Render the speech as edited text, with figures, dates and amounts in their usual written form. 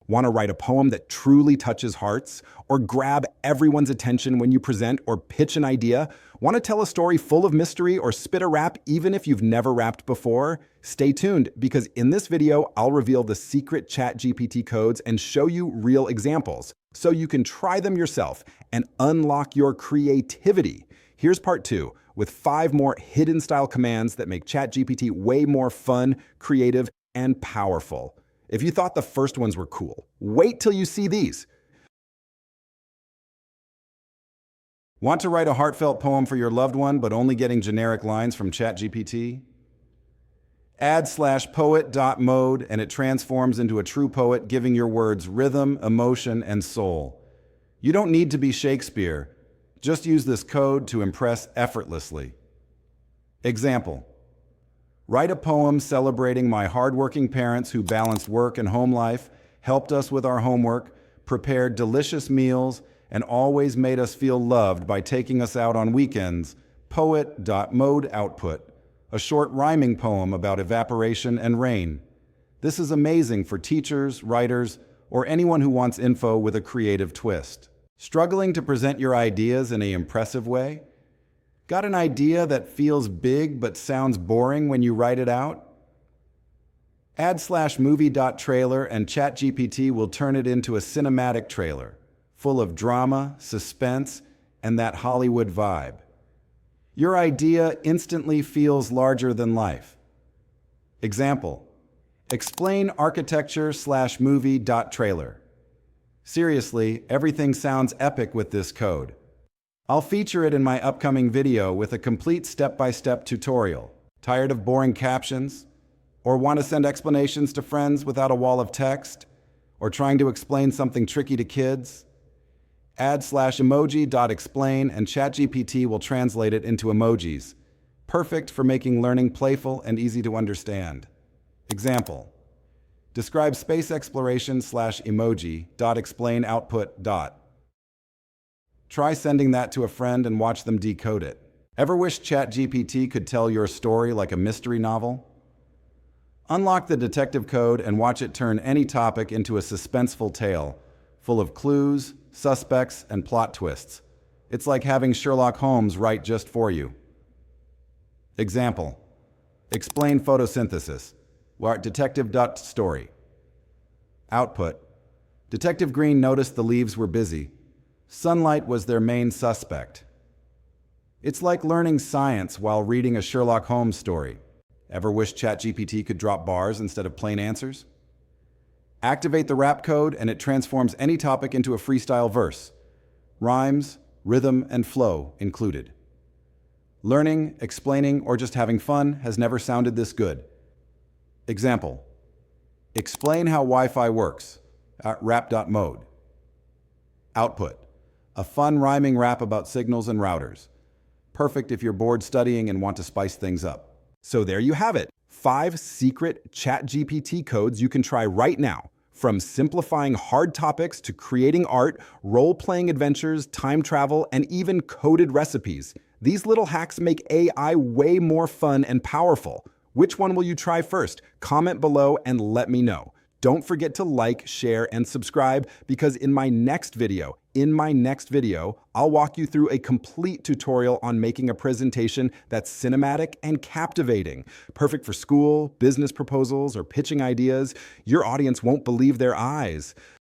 Want to write a poem that truly touches hearts? Or grab everyone's attention when you present or pitch an idea? Want to tell a story full of mystery or spit a rap even if you've never rapped before? Stay tuned, because in this video, I'll reveal the secret ChatGPT codes and show you real examples so you can try them yourself and unlock your creativity. Here's part 2, with 5 more hidden style commands that make ChatGPT way more fun, creative, and powerful. If you thought the first ones were cool, wait till you see these. Want to write a heartfelt poem for your loved one, but only getting generic lines from ChatGPT? Add /poet.mode and it transforms into a true poet, giving your words rhythm, emotion, and soul. You don't need to be Shakespeare. Just use this code to impress effortlessly. Example: write a poem celebrating my hardworking parents who balanced work and home life, helped us with our homework, prepared delicious meals, and always made us feel loved by taking us out on weekends. Poet.mode output. A short rhyming poem about evaporation and rain. This is amazing for teachers, writers, or anyone who wants info with a creative twist. Struggling to present your ideas in an impressive way? Got an idea that feels big but sounds boring when you write it out? Add /movie.trailer and ChatGPT will turn it into a cinematic trailer, full of drama, suspense, and that Hollywood vibe. Your idea instantly feels larger than life. Example: explain architecture /movie.trailer. Seriously, everything sounds epic with this code. I'll feature it in my upcoming video with a complete step-by-step tutorial. Tired of boring captions? Or want to send explanations to friends without a wall of text? Or trying to explain something tricky to kids? Add /emoji.explain and ChatGPT will translate it into emojis. Perfect for making learning playful and easy to understand. Example: describe space exploration /emoji.explain output. Try sending that to a friend and watch them decode it. Ever wish ChatGPT could tell your story like a mystery novel? Unlock the detective code and watch it turn any topic into a suspenseful tale, full of clues, suspects, and plot twists. It's like having Sherlock Holmes write just for you. Example: explain photosynthesis. Detective.story. Output: Detective Green noticed the leaves were busy. Sunlight was their main suspect. It's like learning science while reading a Sherlock Holmes story. Ever wish ChatGPT could drop bars instead of plain answers? Activate the rap code and it transforms any topic into a freestyle verse. Rhymes, rhythm, and flow included. Learning, explaining, or just having fun has never sounded this good. Example: explain how Wi-Fi works. Rap.mode. Output: a fun rhyming rap about signals and routers. Perfect if you're bored studying and want to spice things up. So there you have it. 5 secret ChatGPT codes you can try right now. From simplifying hard topics to creating art, role-playing adventures, time travel, and even coded recipes. These little hacks make AI way more fun and powerful. Which one will you try first? Comment below and let me know. Don't forget to like, share, and subscribe, because in my next video, I'll walk you through a complete tutorial on making a presentation that's cinematic and captivating. Perfect for school, business proposals, or pitching ideas. Your audience won't believe their eyes.